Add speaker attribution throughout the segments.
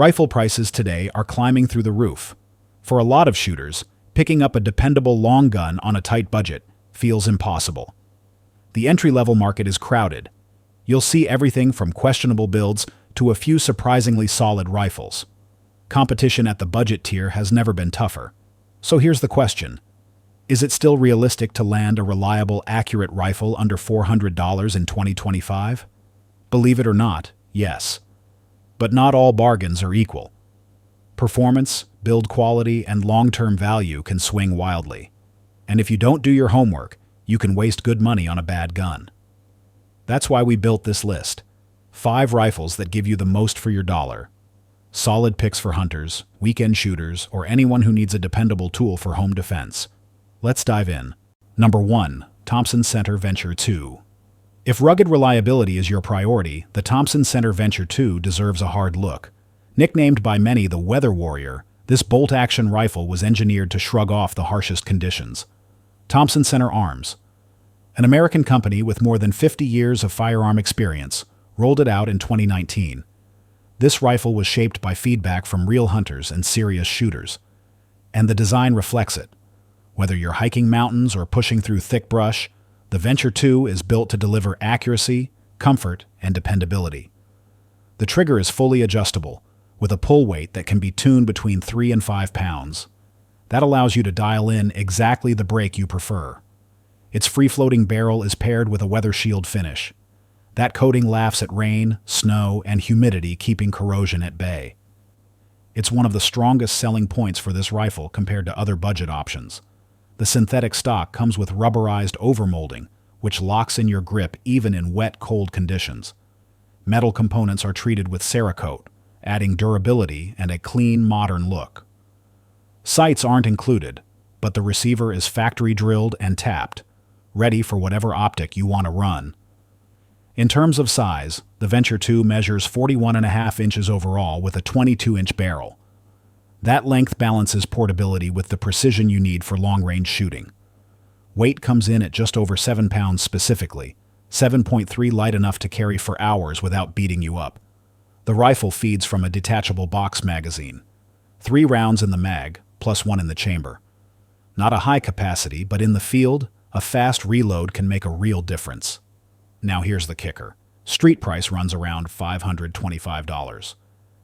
Speaker 1: Rifle prices today are climbing through the roof. For a lot of shooters, picking up a dependable long gun on a tight budget feels impossible. The entry-level market is crowded. You'll see everything from questionable builds to a few surprisingly solid rifles. Competition at the budget tier has never been tougher. So here's the question. Is it still realistic to land a reliable, accurate rifle under $400 in 2025? Believe it or not, yes. But not all bargains are equal. Performance, build quality, and long-term value can swing wildly. And if you don't do your homework, you can waste good money on a bad gun. That's why we built this list. 5 rifles that give you the most for your dollar. Solid picks for hunters, weekend shooters, or anyone who needs a dependable tool for home defense. Let's dive in. Number 1. Thompson Center Venture 2. If rugged reliability is your priority, the Thompson Center Venture 2 deserves a hard look. Nicknamed by many the Weather Warrior, this bolt-action rifle was engineered to shrug off the harshest conditions. Thompson Center Arms, an American company with more than 50 years of firearm experience, rolled it out in 2019. This rifle was shaped by feedback from real hunters and serious shooters, and the design reflects it. Whether you're hiking mountains or pushing through thick brush, the Venture 2 is built to deliver accuracy, comfort, and dependability. The trigger is fully adjustable, with a pull weight that can be tuned between 3 and 5 pounds. That allows you to dial in exactly the break you prefer. Its free-floating barrel is paired with a weather shield finish. That coating laughs at rain, snow, and humidity, keeping corrosion at bay. It's one of the strongest selling points for this rifle compared to other budget options. The synthetic stock comes with rubberized overmolding, which locks in your grip even in wet, cold conditions. Metal components are treated with Cerakote, adding durability and a clean, modern look. Sights aren't included, but the receiver is factory drilled and tapped, ready for whatever optic you want to run. In terms of size, the Venture 2 measures 41.5 inches overall with a 22-inch barrel. That length balances portability with the precision you need for long-range shooting. Weight comes in at just over 7 pounds specifically, 7.3 light enough to carry for hours without beating you up. The rifle feeds from a detachable box magazine. 3 rounds in the mag, plus 1 in the chamber. Not a high capacity, but in the field, a fast reload can make a real difference. Now here's the kicker. Street price runs around $525.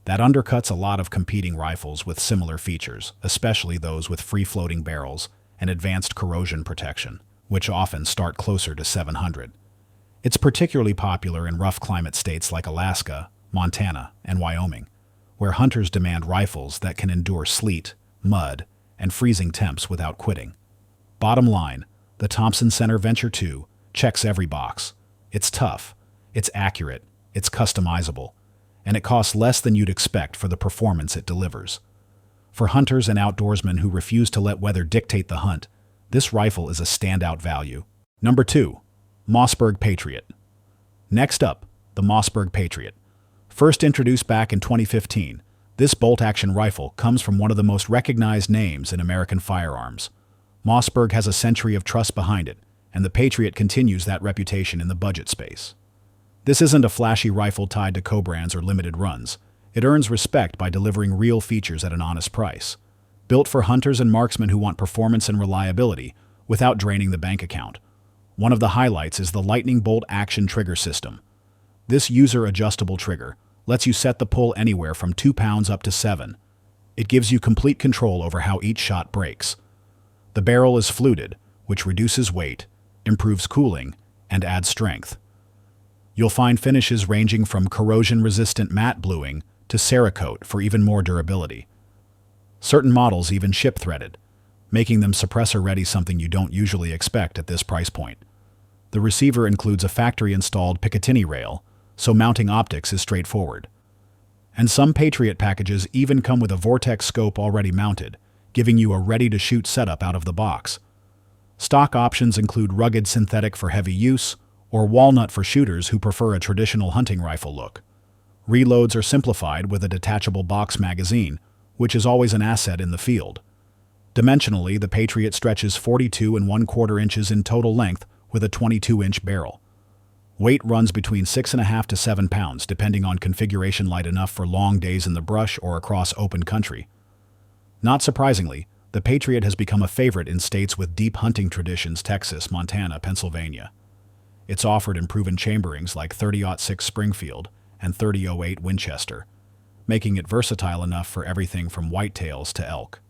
Speaker 1: That undercuts a lot of competing rifles with similar features, especially those with free-floating barrels and advanced corrosion protection, which often start closer to $700. It's particularly popular in rough climate states like Alaska, Montana, and Wyoming, where hunters demand rifles that can endure sleet, mud, and freezing temps without quitting. Bottom line, the Thompson Center Venture 2 checks every box. It's tough, it's accurate, it's customizable, and it costs less than you'd expect for the performance it delivers. For hunters and outdoorsmen who refuse to let weather dictate the hunt, this rifle is a standout value. Number 2. Mossberg Patriot. Next up, the Mossberg Patriot. First introduced back in 2015, this bolt-action rifle comes from one of the most recognized names in American firearms. Mossberg has a century of trust behind it, and the Patriot continues that reputation in the budget space. This isn't a flashy rifle tied to co-brands or limited runs. It earns respect by delivering real features at an honest price. Built for hunters and marksmen who want performance and reliability without draining the bank account. One of the highlights is the lightning bolt action trigger system. This user-adjustable trigger lets you set the pull anywhere from 2 pounds up to 7. It gives you complete control over how each shot breaks. The barrel is fluted, which reduces weight, improves cooling, and adds strength. You'll find finishes ranging from corrosion-resistant matte bluing to Cerakote for even more durability. Certain models even ship threaded, making them suppressor-ready, something you don't usually expect at this price point. The receiver includes a factory-installed Picatinny rail, so mounting optics is straightforward. And some Patriot packages even come with a Vortex scope already mounted, giving you a ready-to-shoot setup out of the box. Stock options include rugged synthetic for heavy use, or walnut for shooters who prefer a traditional hunting rifle look. Reloads are simplified with a detachable box magazine, which is always an asset in the field. Dimensionally, the Patriot stretches 42 1/4 inches in total length with a 22-inch barrel. Weight runs between 6.5 to 7 pounds, depending on configuration, light enough for long days in the brush or across open country. Not surprisingly, the Patriot has become a favorite in states with deep hunting traditions: Texas, Montana, Pennsylvania. It's offered in proven chamberings like 30-06 Springfield and 30-08 Winchester, making it versatile enough for everything from whitetails to elk.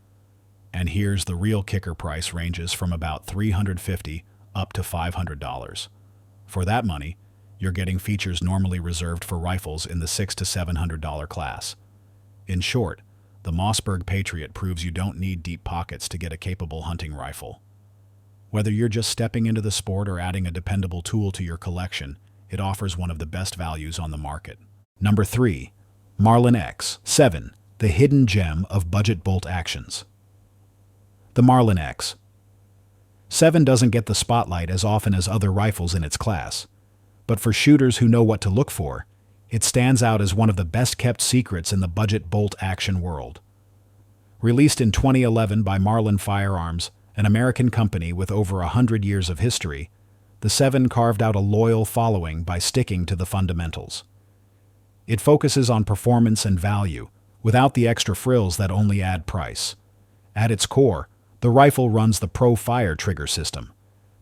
Speaker 1: And here's the real kicker: price ranges from about $350 up to $500. For that money, you're getting features normally reserved for rifles in the $600 to $700 class. In short, the Mossberg Patriot proves you don't need deep pockets to get a capable hunting rifle. Whether you're just stepping into the sport or adding a dependable tool to your collection, it offers one of the best values on the market. Number 3. Marlin X7, the hidden gem of budget bolt actions. The Marlin X7 doesn't get the spotlight as often as other rifles in its class, but for shooters who know what to look for, it stands out as one of the best-kept secrets in the budget bolt action world. Released in 2011 by Marlin Firearms, an American company with over 100 years of history, the 7 carved out a loyal following by sticking to the fundamentals. It focuses on performance and value, without the extra frills that only add price. At its core, the rifle runs the Pro Fire trigger system.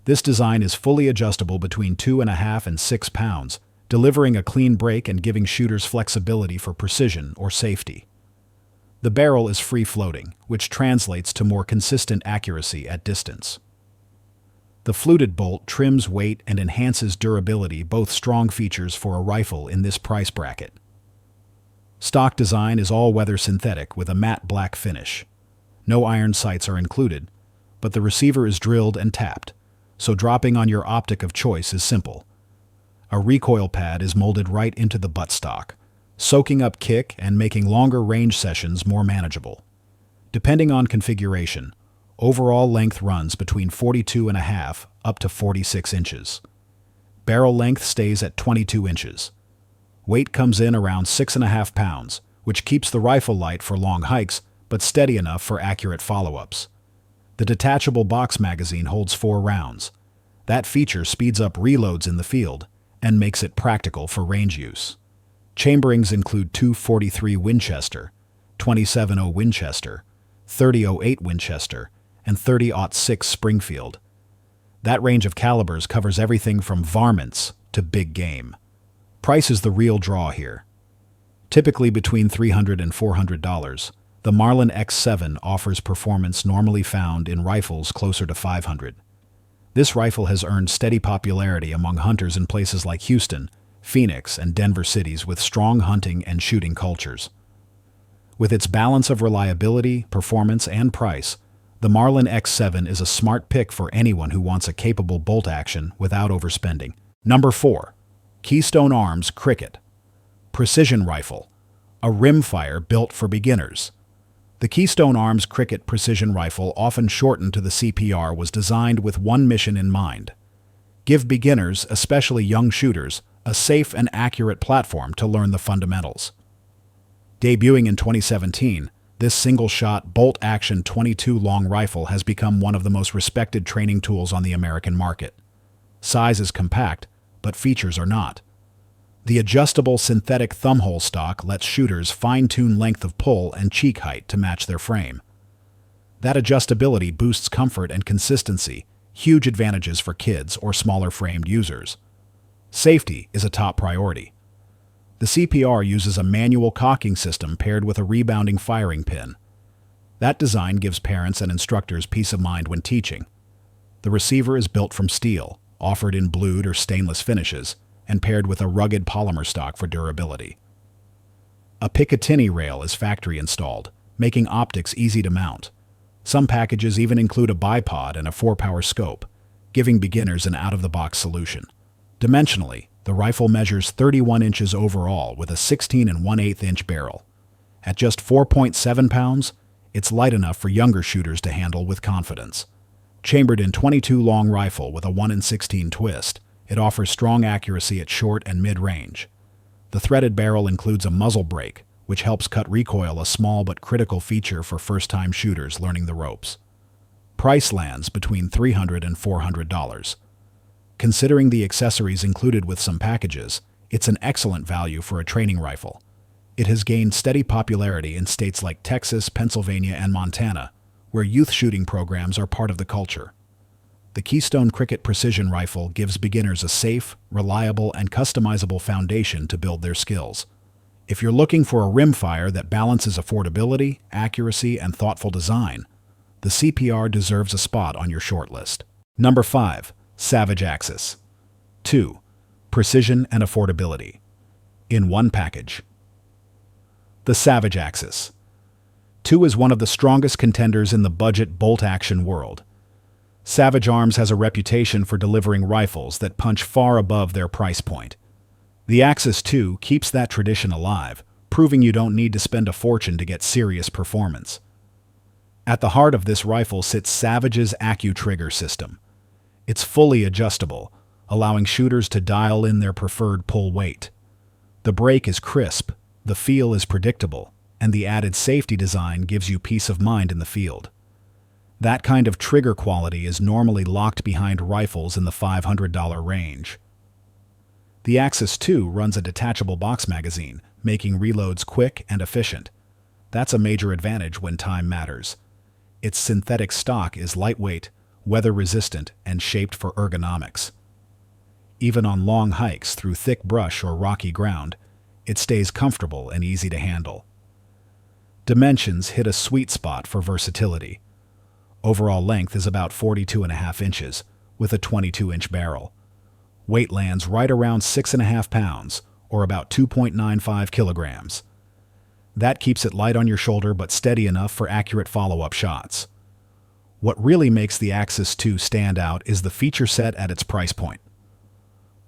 Speaker 1: This design is fully adjustable between 2.5 and 6 pounds, delivering a clean break and giving shooters flexibility for precision or safety. The barrel is free-floating, which translates to more consistent accuracy at distance. The fluted bolt trims weight and enhances durability, both strong features for a rifle in this price bracket. Stock design is all-weather synthetic with a matte black finish. No iron sights are included, but the receiver is drilled and tapped, so dropping on your optic of choice is simple. A recoil pad is molded right into the buttstock, soaking up kick and making longer range sessions more manageable. Depending on configuration, overall length runs between 42.5 up to 46 inches. Barrel length stays at 22 inches. Weight comes in around 6.5 pounds, which keeps the rifle light for long hikes, but steady enough for accurate follow-ups. The detachable box magazine holds 4 rounds. That feature speeds up reloads in the field and makes it practical for range use. Chamberings include 243 Winchester, 27.0 Winchester, 30.08 Winchester, and 30.06 Springfield. That range of calibers covers everything from varmints to big game. Price is the real draw here. Typically between $300 and $400, the Marlin X7 offers performance normally found in rifles closer to $500. This rifle has earned steady popularity among hunters in places like Houston, Phoenix, and Denver, cities with strong hunting and shooting cultures. With its balance of reliability, performance, and price, the Marlin X7 is a smart pick for anyone who wants a capable bolt action without overspending. Number 4. Keystone Arms Crickett Precision Rifle, a rimfire built for beginners. The Keystone Arms Crickett precision rifle, often shortened to the CPR, was designed with one mission in mind: give beginners, especially young shooters, a safe and accurate platform to learn the fundamentals. Debuting in 2017, this single-shot, bolt-action .22 long rifle has become one of the most respected training tools on the American market. Size is compact, but features are not. The adjustable synthetic thumbhole stock lets shooters fine-tune length of pull and cheek height to match their frame. That adjustability boosts comfort and consistency, huge advantages for kids or smaller-framed users. Safety is a top priority. The CPR uses a manual cocking system paired with a rebounding firing pin. That design gives parents and instructors peace of mind when teaching. The receiver is built from steel, offered in blued or stainless finishes, and paired with a rugged polymer stock for durability. A Picatinny rail is factory installed, making optics easy to mount. Some packages even include a bipod and a 4-power scope, giving beginners an out-of-the-box solution. Dimensionally, the rifle measures 31 inches overall with a 16 1/8 inch barrel. At just 4.7 pounds, it's light enough for younger shooters to handle with confidence. Chambered in .22 long rifle with a 1/16 twist, it offers strong accuracy at short and mid-range. The threaded barrel includes a muzzle brake, which helps cut recoil, a small but critical feature for first-time shooters learning the ropes. Price lands between $300 and $400. Considering the accessories included with some packages, it's an excellent value for a training rifle. It has gained steady popularity in states like Texas, Pennsylvania, and Montana, where youth shooting programs are part of the culture. The Keystone Crickett precision rifle gives beginners a safe, reliable, and customizable foundation to build their skills. If you're looking for a rimfire that balances affordability, accuracy, and thoughtful design, the CPR deserves a spot on your shortlist. Number 5. Savage Axis. 2. Precision and affordability. In one package. The Savage Axis. 2 is one of the strongest contenders in the budget bolt-action world. Savage Arms has a reputation for delivering rifles that punch far above their price point. The Axis 2 keeps that tradition alive, proving you don't need to spend a fortune to get serious performance. At the heart of this rifle sits Savage's AccuTrigger system. It's fully adjustable, allowing shooters to dial in their preferred pull weight. The break is crisp, the feel is predictable, and the added safety design gives you peace of mind in the field. That kind of trigger quality is normally locked behind rifles in the $500 range. The Axis 2 runs a detachable box magazine, making reloads quick and efficient. That's a major advantage when time matters. Its synthetic stock is lightweight, weather-resistant, and shaped for ergonomics. Even on long hikes through thick brush or rocky ground, it stays comfortable and easy to handle. Dimensions hit a sweet spot for versatility. Overall length is about 42.5 inches, with a 22-inch barrel. Weight lands right around 6.5 pounds, or about 2.95 kilograms. That keeps it light on your shoulder but steady enough for accurate follow-up shots. What really makes the Axis 2 stand out is the feature set at its price point.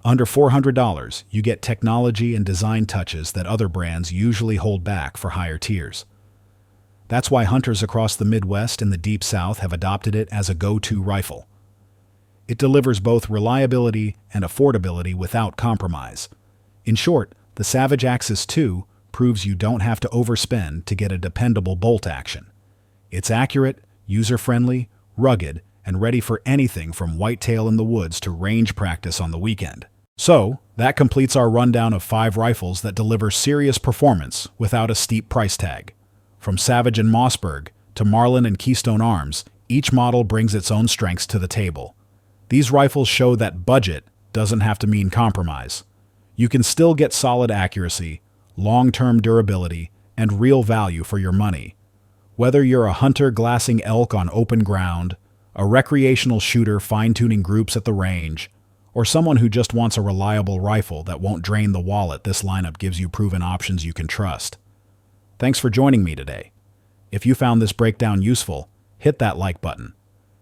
Speaker 1: Under $400, you get technology and design touches that other brands usually hold back for higher tiers. That's why hunters across the Midwest and the Deep South have adopted it as a go-to rifle. It delivers both reliability and affordability without compromise. In short, the Savage Axis 2 proves you don't have to overspend to get a dependable bolt action. It's accurate, user-friendly, rugged, and ready for anything from whitetail in the woods to range practice on the weekend. So, that completes our rundown of 5 rifles that deliver serious performance without a steep price tag. From Savage and Mossberg to Marlin and Keystone Arms, each model brings its own strengths to the table. These rifles show that budget doesn't have to mean compromise. You can still get solid accuracy, long-term durability, and real value for your money. Whether you're a hunter glassing elk on open ground, a recreational shooter fine-tuning groups at the range, or someone who just wants a reliable rifle that won't drain the wallet, this lineup gives you proven options you can trust. Thanks for joining me today. If you found this breakdown useful, hit that like button.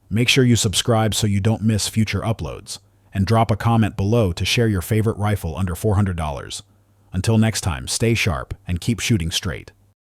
Speaker 1: Make sure you subscribe so you don't miss future uploads, and drop a comment below to share your favorite rifle under $400. Until next time, stay sharp and keep shooting straight.